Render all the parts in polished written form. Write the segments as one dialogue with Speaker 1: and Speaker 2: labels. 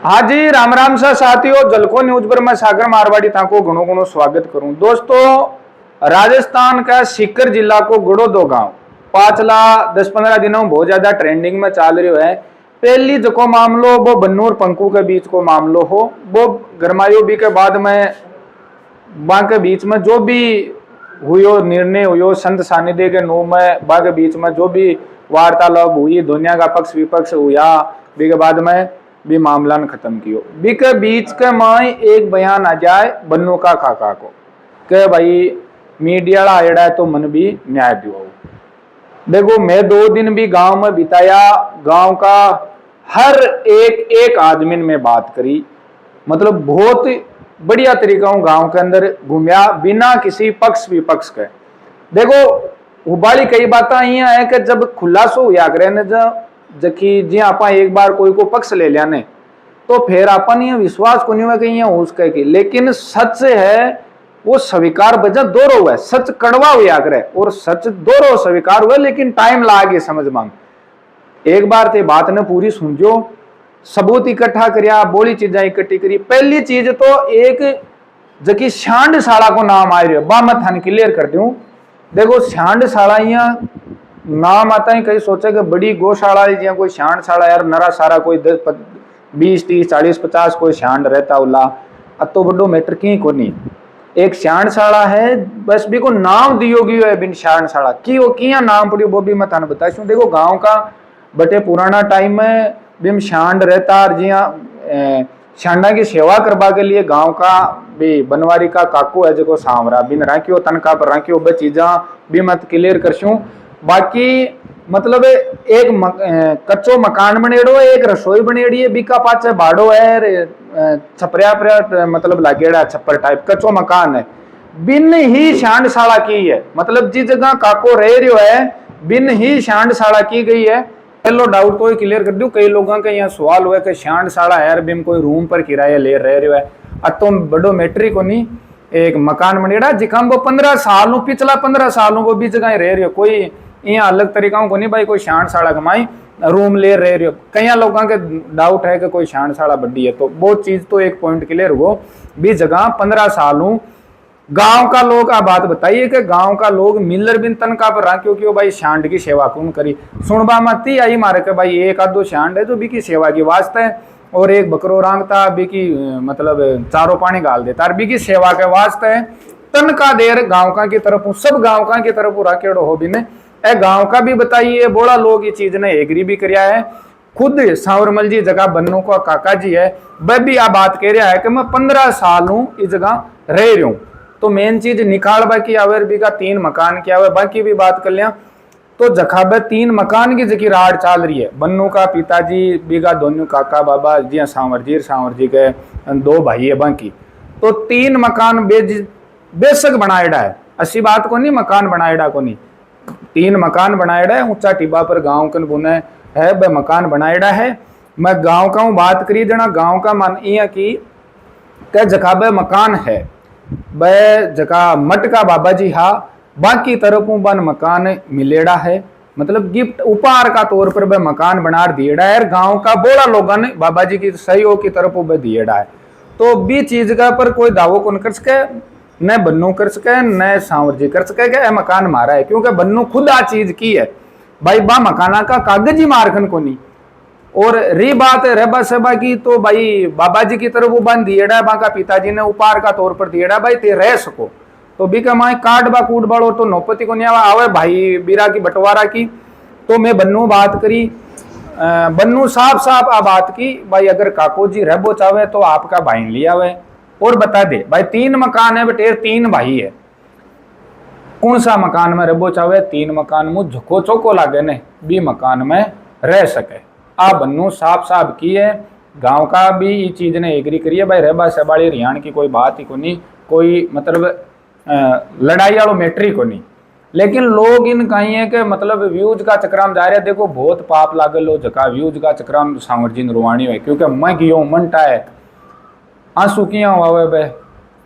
Speaker 1: हाँ जी, राम राम सा साथियों, जलको न्यूज पर मैं सागर मारवाड़ी था को घणो घणो स्वागत करूं। दोस्तों, राजस्थान का सीकर जिला को गुड़ोदो गांव पांचला 10-15 दिनों में बहुत ज्यादा ट्रेंडिंग में चल रही है। पहली जो मामलो वो बन्नू और पंकु के बीच को मामलो हो, वो गरमायो भी के बाद में बा के बीच में जो भी हुई निर्णय हुई संत सानिध्य के नो में बा के बीच में जो भी वार्तालाप हुई, दुनिया का पक्ष विपक्ष हुआ, बी के बाद में भी मामला ने खत्म कियो। बी के बीच के माई एक बयान आ जाए बन्नू का काका को के भाई मीडिया आयड़ा है तो मन भी न्याय दियो। देखो, मैं 2 दिन भी गांव में बिताया, गांव का हर एक आदमी में बात करी, मतलब बहुत बढ़िया तरीका हूं गांव के अंदर घूमया बिना किसी पक्ष विपक्ष के। देखो, उबाली कई बात यहाँ है कि जब खुलासो हुआ करे ने जखी जी आप एक बार कोई को पक्ष ले लिया ने तो फिर अपन ये विश्वास को नहीं हुआ कि यहाँ उसके की, लेकिन सच है वो स्वीकार बजा दोरो हुआ, सच कड़वा हुआ करे और सच दोरो स्वीकार हुआ, लेकिन टाइम लागे समझ मांग। एक बार ते बात ने पूरी सुनजो, सबूत इकट्ठा करिया, बोली चीजें इकट्ठी करी। पहली चीज तो एक जकी शांडशाला को नाम आ रही है, बा मैं थान क्लियर कर दूं। देखो, शांडशाला यहाँ नाम आता है, कहीं सोचे कि बड़ी गौशाला है जिया कोई शांडशाला यार नरा सारा कोई 10 20 30 40 50 कोई शांड रहता उला तो बड़ो मैटर की को नहीं। एक शांडशाला है, बस भी को नाम दियो गयो है बिन शांडशाला की, वो किया नाम पड़ियो वो भी मैं थाने बताशू। देखो, गांव का बटे पुराना टाइम में बिम शांड रहता, जिया शांडा की सेवा करवा के लिए गांव का भी बनवारी का काकू है जो सांवरा बिन राखियो तनका पर राखियो बे चीजा भी मत क्लियर करशू। बाकी मतलब एक कच्चो मकान बनेड़ो है, एक रसोई बनेड़ी है, बीका पाचे बाड़ो है, छपरिया मतलब लागेड़ा छप्पर टाइप कच्चो मकान है, बिन ही शांडशाला की है। मतलब जिस जगह काको रह रही है बिन ही शांडशाला की गई है। पहलो डाउट तो क्लियर कर दूं, कई लोगों का यहाँ सवाल हुआ कि शांडशाला यार बिम कोई रूम पर किराया ले रह रहे है तो बड़ो मैट्रिक को नहीं, एक मकान बनेड़ा जिकाम वो 15 साल पिछला 15 साल वो भी जगह रह रही हो, कोई यहाँ अलग तरीका को नहीं भाई कोई शांडशाला कमाई रूम ले रह रही हो। कई लोगों के डाउट है कि कोई शांडशाला बड़ी है, तो वो चीज तो एक पॉइंट क्लियर हो भी जगह 15 साल गांव का लोग आ बात बताइए कि गांव का लोग मिलर बिन तनका पर रहा, क्योंकि भाई शांड की सेवा कौन करी। सुनबा मती आई मारे के भाई एक आधो शांड है जो भी की सेवा की वास्ते है, और एक बकरो रांगता भी की मतलब चारों पानी गाल देता और भी की सेवा के वास्ते है। तनका देर गांव का की तरफ सब गांव का की तरफ राकेड़ो हो भी ने ए गांव का भी बताइए, बोला लोग ये चीज ने एग्री भी कराया है। खुद सांवरमल जी जगह बन्नू का काका जी है, वह भी आ बात कह रहा है कि मैं 15 साल हूं इस जगह रह रही हूं। तो मेन चीज निकाल बाकी आवर भी का 3 मकान किया हुआ, बाकी भी बात कर लिया तो जखाबे 3 मकान की जकी राड चाल रही है। बन्नू का पिताजी बीगा दोनों काका बाबा जी सांवर जी के 2 भाई है बाकी, तो 3 मकान बेशक बनाएड़ा है, ऐसी बात को नहीं मकान बनाएड़ा को नहीं, 3 मकान बनाएड़ा है। ऊंचा टिब्बा पर गांव कन बुने है वह मकान बनाएड़ा है। मैं गांव का बात करी देना, गांव का मन ये की जखाबे मकान है वह जगह मट का बाबा जी हा, बाकी तरफों बन मकान मिलेड़ा है, मतलब गिफ्ट उपहार का तौर पर वह मकान बना दिएड़ा है। गांव का बोला लोगों ने बाबा जी की सहयोग की तरफ वह दिएड़ा है, तो भी चीज का पर कोई दावो कौन कर सके, न बन्नू कर सके न सांवर जी कर सके कि मकान मारा है, क्योंकि बन्नू खुद आ चीज की है भाई बा मकाना का कागज ही मारखन को नहीं। और री बात रहबा सबा की तो भाई बाबा जी की तरफ वो बन दिएड़ा, बाका पिताजी ने उपहार का तौर पर दिएड़ा भाई ते रह सको, तो भी कमाए काट बा कूट बाड़ो तो नौपति को नहीं आवे भाई बीरा की बंटवारा की। तो मैं बन्नू बात करी, बन्नू साफ आ बात की भाई अगर काको जी रहबो चाहे तो आपका भाई लिया हुआ और बता दे भाई 3 मकान है बटेर 3 भाई है, कौन सा मकान में रहबो चाहे 3 मकान मुझ झको चौको लागे ने भी मकान में रह सके। आ बन्नू साफ की है, गांव का भी ये चीज ने एग्री करी है भाई रहबा सबाड़ी रियाण की कोई बात ही को नहीं, कोई मतलब लड़ाई वालों मैट्री को नहीं। लेकिन लोग इन कहीं है कि मतलब व्यूज का चक्राम जा रहा है। देखो, बहुत पाप लागे लो जका व्यूज का चक्राम सांवर जी रुवाणी है, क्योंकि मैं गियो मनटा है आंसू किया हुआ बे।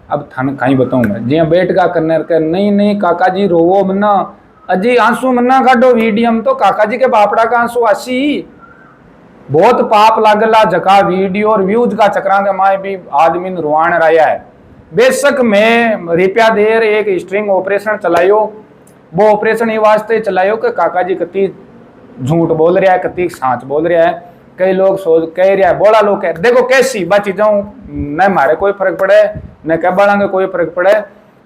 Speaker 1: अब थन कहीं बताऊं मैं जिया बैठ का करने के नहीं काका जी रोवो मन्ना अजी आंसू मन्ना काटो वीडियम तो काका जी के बापड़ा का आंसू आसी बहुत पाप लागला जका वीडियो और व्यूज का चक्रा के माए भी आदमी रुआन रहा है। बेशक मैं रुपया देर एक स्ट्रिंग ऑपरेशन चलायो, वो ऑपरेशन ये वास्ते चलायो कि काका जी कति झूठ बोल रहा है, कति सांच बोल रहा है। कई लोग सोच कह रहा है, बोला लोग कह देखो कैसी बात चीजों न मारे कोई फर्क पड़े न कह बड़ा कोई फर्क पड़े।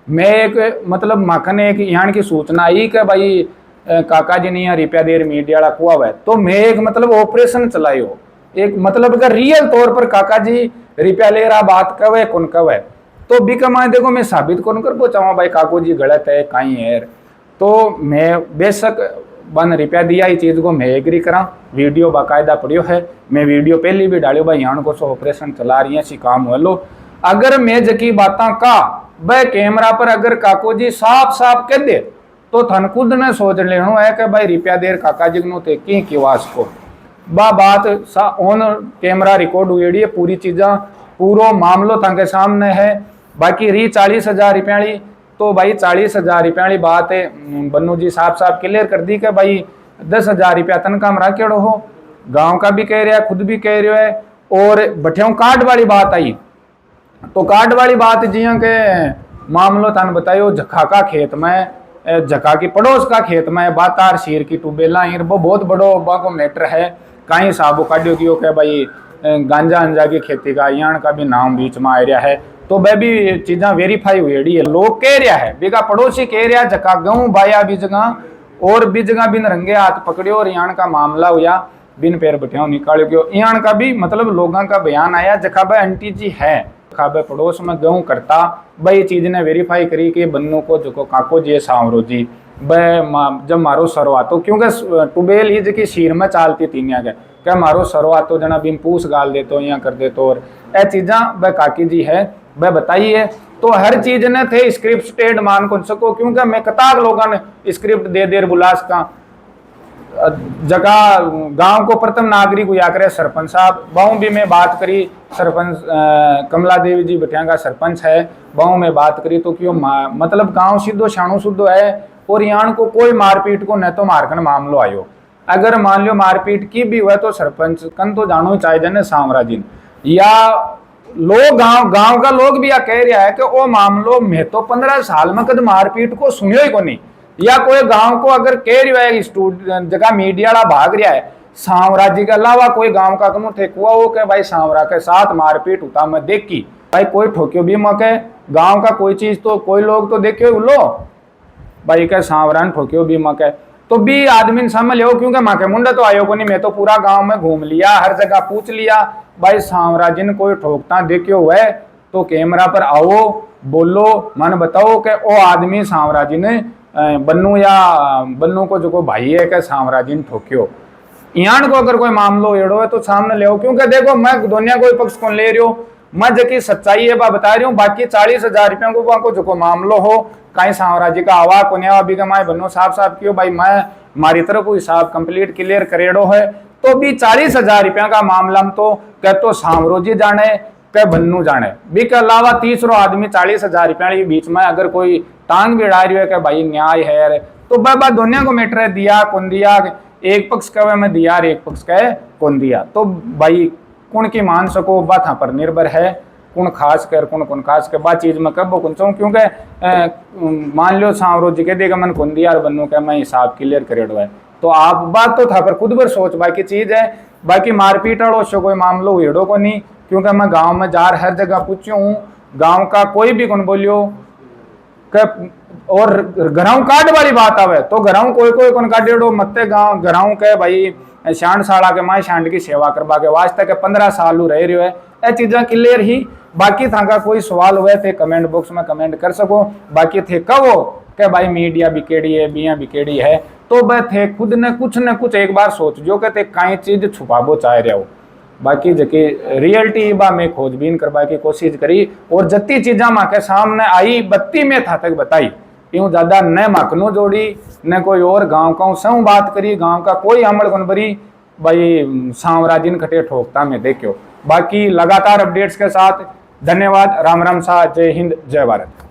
Speaker 1: मैं एक मतलब माखन एक यहाँ की सूचना आई कि भाई काका जी ने यहाँ रुपया देर मीडिया वाला कुआ हुआ है, तो मैं एक मतलब ऑपरेशन चलायो, एक मतलब अगर रियल तौर पर काका जी रुपया ले रहा बात कब है कौन कब है, तो भी कमाए देखो मैं साबित कौन कर पहुंचाऊंगा भाई काको जी गलत है कहीं है। तो मैं बेशक बन रुपया दिया ही चीज को मैं एग्री करा, वीडियो बाकायदा पड़ियो है, मैं वीडियो पहले भी डालियो भाई यहाँ को सो ऑपरेशन चला रही है सी काम हो लो। अगर मैं जकी बाता का वह कैमरा पर अगर काको जी साफ साफ कह दे तो थन खुद ने सोच लेनो है कि भाई रुपया देर काका जी नो ते की वास को बा बात ऑन कैमरा रिकॉर्ड हुई है, पूरी चीजा पूरा मामलो थाके सामने है। बाकी री 40,000 रुपया तो भाई 40,000 रुपया बात है बन्नू जी साफ साफ क्लियर कर दी कि भाई 10,000 रुपया तनखा में रखेड़ो हो, गांव का भी कह रहा है खुद भी कह रहे है। और बठियों कार्ड वाली बात आई, तो कार्ड वाली बात जिया के मामलो थान बतायो झक्का का खेत में, झक्का की पड़ोस का खेत में बातार शीर की टूबेला वो बहुत बड़ो बाको मैटर है। कहीं साबो काटियो की के भाई गांजा अंजा की खेती का यहाँ का भी नाम बीच में आ रहा है, तो वह भी चीज़ा वेरीफाई हुई है। लोग कह रहा है बेगा पड़ोसी कह रहा जका गहूँ बाया भी जगह और भी जगह बिन रंगे हाथ पकड़ियो और यहाँ का मामला हुआ बिन पैर बठियाओ निकालो गयो। यहाँ का भी मतलब लोगों का बयान आया जखा भाई आंटी जी है जखा भाई पड़ोस में गहूँ करता भाई चीज ने वेरीफाई करी कि बन्नू को जो काको जी सांवरो जी वह जब मारो सरवातो क्योंकि टूबेल ही जकी शीर में चालती थी यहाँ के क्या मारो सरवातो जना बिन पूछ गाल देते यहाँ कर देते और ए चीज़ा वह काकी जी है वह बताइए। तो हर चीज ने थे स्क्रिप्ट स्टेड मान को सको क्योंकि मैं कतार लोगों ने स्क्रिप्ट दे देर बुलास का जगह गांव को प्रथम नागरिक हुआ करे सरपंच साहब बहु भी मैं बात करी सरपंच कमला देवी जी बटिया का सरपंच है बहु में बात करी तो क्यों मतलब गांव सीधो शाणु शुद्धो है और यहाँ को कोई मारपीट को न तो मारकन मामलो आयो। अगर मान लो मारपीट की भी हुआ तो सरपंच कन तो जानो चाहे जने साम्राजिन या लोग गांव का लोग भी कह रहा है कि वो मामलो में तो 15 साल में कद मारपीट को सुनियो ही को नहीं, या कोई गांव को अगर कह रहा है स्टूडेंट जगह मीडिया वाला भाग रहा है सांवरा जी के अलावा कोई गांव का कमु ठेकुआ हो के भाई सांवरा के साथ मारपीट होता मैं देखी भाई कोई ठोक्यो भी मके गांव का कोई चीज तो कोई लोग तो देखे लो भाई के सांवरा ने ठोक्यो भी मके तो भी आदमी समझ लो क्योंकि माँ के मुंडा तो आयो को नहीं, मैं तो पूरा गांव में घूम लिया हर जगह पूछ लिया भाई सांवरा जिन कोई ठोकता देखियो हुआ तो कैमरा पर आओ बोलो मन बताओ कि वो आदमी सांवरा जी ने बन्नू या बन्नू को जो को भाई है कि सांवरा जी ने ठोक्यो। यहाँ को अगर कोई मामलो एड़ो है तो सामने ले क्योंकि देखो मैं दुनिया कोई पक्ष कौन ले रही हूँ मैं जबकि सच्चाई है बता रही हूँ। बाकी 40,000 रुपया को जो को मामलो हो कहीं सांवरा जी का आवा को अभी का माए बनो साफ साफ क्यों भाई मैं हमारी तरफ हिसाब कंप्लीट क्लियर करेड़ो है तो भी 40,000 रुपया का मामला में तो कह तो सांवरो जी जाने कह बन्नू जाने भी के अलावा तीसरो आदमी 40,000 रुपया के बीच में अगर कोई टांग भी अड़ा रही है कि भाई न्याय है तो बाबा दुनिया को मैटर है दिया कौन दिया एक पक्ष कहे मैं दिया और एक पक्ष कहे कौन दिया तो भाई कौन की मान सको बात पर निर्भर है कौन खास कर कौन खास कर बात चीज में कब कौन चाहूँ क्योंकि मान लो सांवरो जी के देगा मन कौन दिया और बन्नू का मैं हिसाब क्लियर करेड़ो है तो आप बात तो था पर खुद पर सोच बाकी चीज है। बाकी मारपीट अड़ो शो कोई मामलो हेड़ो को नहीं क्योंकि मैं गांव में जार हर जगह पूछ्यो हूँ गांव का कोई भी कौन बोलियो और घराऊ काट वाली बात आवे तो घराऊ कोई कौन काटेड़ो मत्ते गांव घराऊ के भाई शांड साड़ा के माए शांड की सेवा करवा के वास्ते के 15 साल रह रहे है ए चीजा क्लियर ही। बाकी था का कोई सवाल हुए थे कमेंट बॉक्स में कमेंट कर सको। बाकी थे कहो के भाई मीडिया बिकेड़ी है बिया बिकेड़ी है तो वह थे खुद ने कुछ एक बार सोच जो कहते कई चीज छुपाबो चाह रहे हो। बाकी जबकि रियलिटी बा में खोजबीन करवा की कोशिश करी और जत्ती चीजा माँ के सामने आई बत्ती में था तक बताई यूं ज्यादा न मखनो जोड़ी न कोई और गांव का सऊ बात करी गांव का कोई अमल कौन बरी भाई सांवरा जिन खटे ठोकता में देखियो। बाकी लगातार अपडेट्स के साथ धन्यवाद। राम राम सा जय हिंद जय भारत।